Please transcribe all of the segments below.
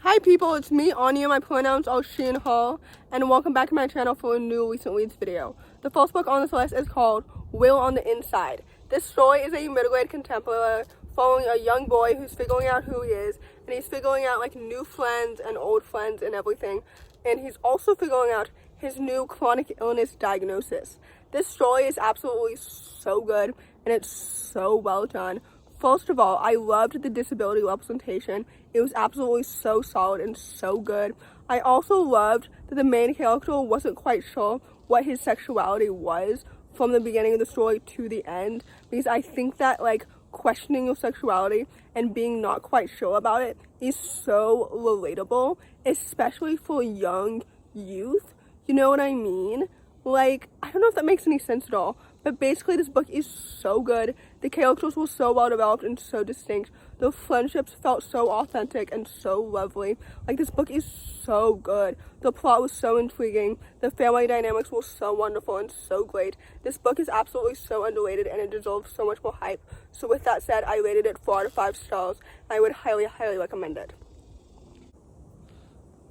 Hi people, it's me, Anja. My pronouns are she and her, and welcome back to my channel for a new recent reads video. The first book on this list is called Miel on the Inside. This story is a middle-grade contemporary following a young boy who's figuring out who he is, and he's figuring out like new friends and old friends and everything, and he's also figuring out his new chronic illness diagnosis. This story is absolutely so good, and it's so well done. First of all, I loved the disability representation. It was absolutely so solid and so good. I also loved that the main character wasn't quite sure what his sexuality was from the beginning of the story to the end, because I think that like questioning your sexuality and being not quite sure about it is so relatable, especially for young youth. You know what I mean? Like, I don't know if that makes any sense at all, but basically this book is so good. The characters were so well developed and so distinct. The friendships felt so authentic and so lovely. Like, this book is so good. The plot was so intriguing. The family dynamics were so wonderful and so great. This book is absolutely so underrated and it deserves so much more hype. So with that said, I rated it 4 out of 5 stars. I would highly, highly recommend it.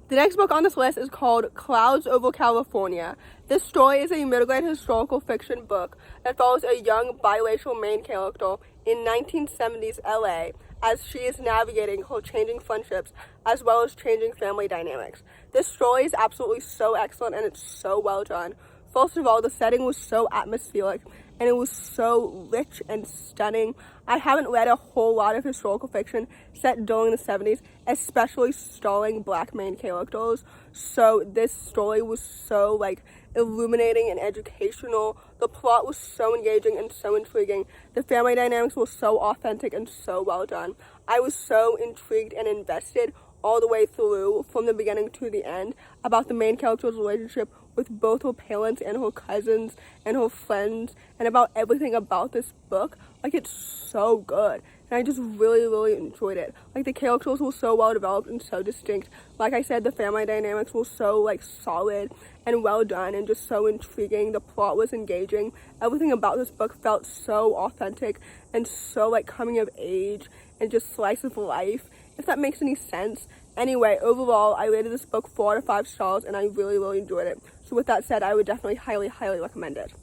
The next book on this list is called Clouds Over California. This story is a middle-grade historical fiction book that follows a young biracial main character in 1970s LA as she is navigating her changing friendships as well as changing family dynamics. This story is absolutely so excellent and it's so well done. First of all, the setting was so atmospheric and it was so rich and stunning. I haven't read a whole lot of historical fiction set during the 70s, especially starring black main characters. So this story was so like illuminating and educational. The plot was so engaging and so intriguing. The family dynamics were so authentic and so well done. I was so intrigued and invested all the way through from the beginning to the end about the main character's relationship with both her parents and her cousins and her friends and about everything about this book. Like, it's so good and I just really enjoyed it. Like, the characters were so well developed and so distinct. Like I said, the family dynamics were so like solid and well done and just so intriguing. The plot was engaging. Everything about this book felt so authentic and so like coming of age and just slice of life, if that makes any sense. Anyway, overall, I rated this book 4 out of 5 stars and I really enjoyed it. So with that said, I would definitely highly recommend it.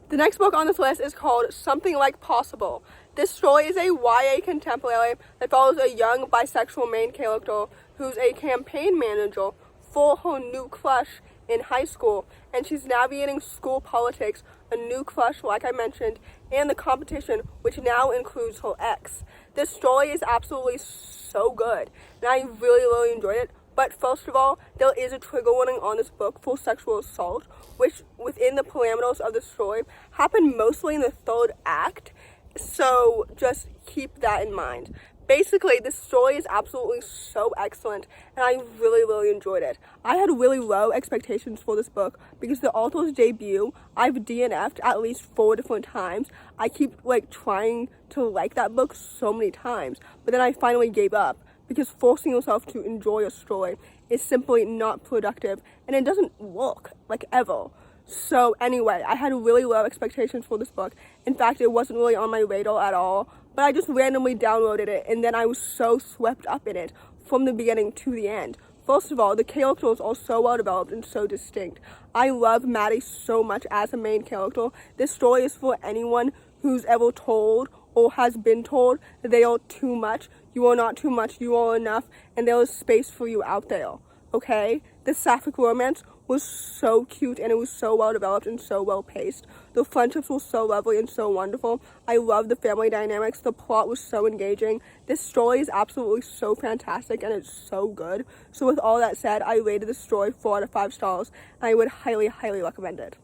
The next book on this list is called Something Like Possible. This story is a YA contemporary that follows a young bisexual main character who's a campaign manager for her new crush in high school, and she's navigating school politics, a new crush like I mentioned, and the competition, which now includes her ex. This story is absolutely so good and I really enjoyed it. But first of all, there is a trigger warning on this book for sexual assault, which within the parameters of the story happened mostly in the 3rd act, so just keep that in mind. Basically, this story is absolutely so excellent and I really enjoyed it. I had really low expectations for this book because the author's debut, I've DNF'd at least 4 different times. I keep like trying to like that book so many times, but then I finally gave up because forcing yourself to enjoy a story is simply not productive and it doesn't work like ever. So anyway, I had really low expectations for this book. In fact, it wasn't really on my radar at all, but I just randomly downloaded it and then I was so swept up in it from the beginning to the end. First of all, the characters are so well developed and so distinct. I love Maddie so much as a main character. This story is for anyone who's ever told or has been told that they are too much. You are not too much, you are enough, and there is space for you out there, okay? The sapphic romance was so cute and it was so well developed and so well paced. The friendships were so lovely and so wonderful. I love the family dynamics. The plot was so engaging. This story is absolutely so fantastic and it's so good. So with all that said, I rated this story 4 out of 5 stars and I would highly recommend it.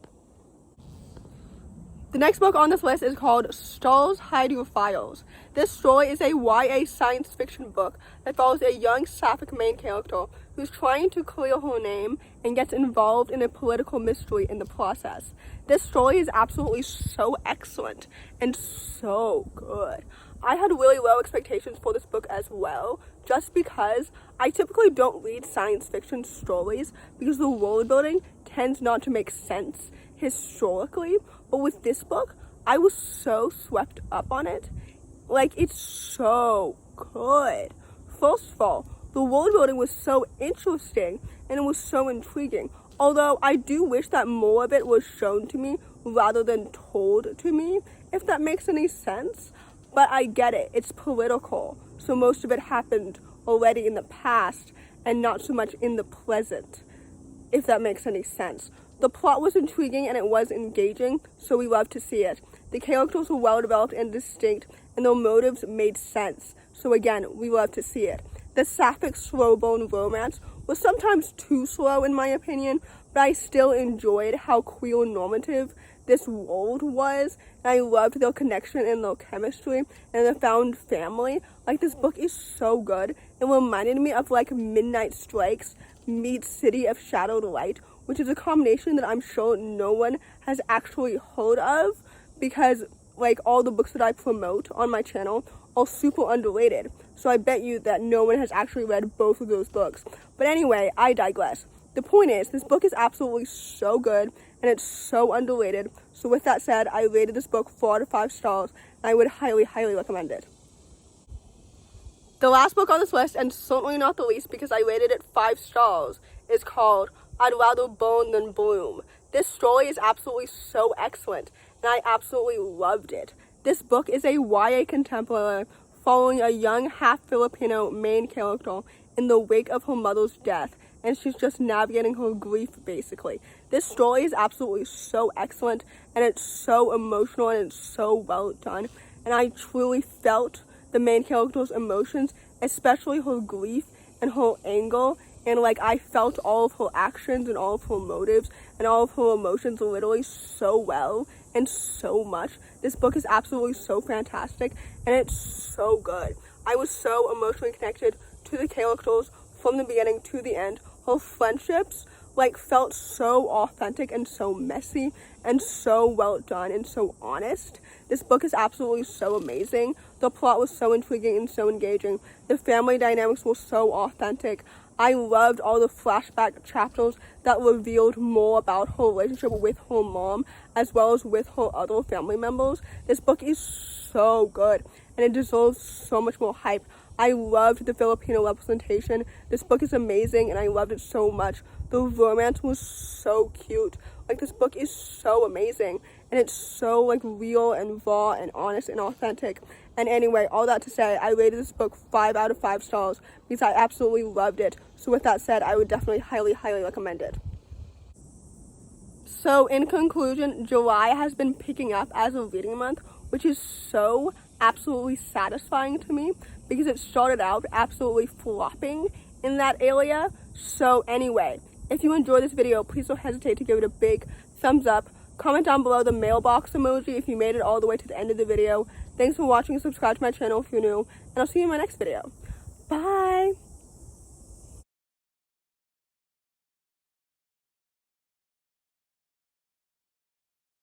The next book on this list is called Stars Hide Your Files. This story is a YA science fiction book that follows a young sapphic main character who's trying to clear her name and gets involved in a political mystery in the process. This story is absolutely so excellent and so good. I had really low expectations for this book as well, just because I typically don't read science fiction stories because the world building tends not to make sense historically, but with this book, I was so swept up on it. Like, it's so good. First of all, the world building was so interesting and it was so intriguing. Although I do wish that more of it was shown to me rather than told to me, if that makes any sense. But I get it, it's political, so most of it happened already in the past and not so much in the present, if that makes any sense. The plot was intriguing and it was engaging, so we loved to see it. The characters were well developed and distinct, and their motives made sense, so again, we loved to see it. The sapphic slow burn romance was sometimes too slow in my opinion, but I still enjoyed how queer normative this world was, and I loved their connection and their chemistry and the found family. Like, this book is so good. It reminded me of like Midnight Strikes meets City of Shadowed Light, which is a combination that I'm sure no one has actually heard of, because like all the books that I promote on my channel are super underrated. So I bet you that no one has actually read both of those books. But anyway, I digress. The point is, this book is absolutely so good and it's so underrated. So with that said, I rated this book 4 out of 5 stars and I would highly, highly recommend it. The last book on this list, and certainly not the least because I rated it 5 stars, is called I'd Rather Burn Than Bloom. This story is absolutely so excellent and I absolutely loved it. This book is a YA contemporary following a young half-Filipino main character in the wake of her mother's death, and she's just navigating her grief, basically. This story is absolutely so excellent, and it's so emotional, and it's so well done, and I truly felt the main character's emotions, especially her grief and her anger, and like I felt all of her actions and all of her motives and all of her emotions literally so well and so much. This book is absolutely so fantastic and it's so good. I was so emotionally connected to the characters from the beginning to the end. Her friendships like felt so authentic and so messy and so well done and so honest. This book is absolutely so amazing. The plot was so intriguing and so engaging. The family dynamics were so authentic. I loved all the flashback chapters that revealed more about her relationship with her mom as well as with her other family members. This book is so good and it deserves so much more hype. I loved the Filipino representation. This book is amazing and I loved it so much. The romance was so cute. Like, this book is so amazing and it's so like real and raw and honest and authentic. And anyway, all that to say, I rated this book 5 out of 5 stars because I absolutely loved it. So with that said, I would definitely highly, highly recommend it. So in conclusion, July has been picking up as a reading month, which is so absolutely satisfying to me because it started out absolutely flopping in that area. So anyway, if you enjoyed this video, please don't hesitate to give it a big thumbs up. Comment down below the mailbox emoji if you made it all the way to the end of the video. Thanks for watching and subscribe to my channel if you're new, and I'll see you in my next video. Bye!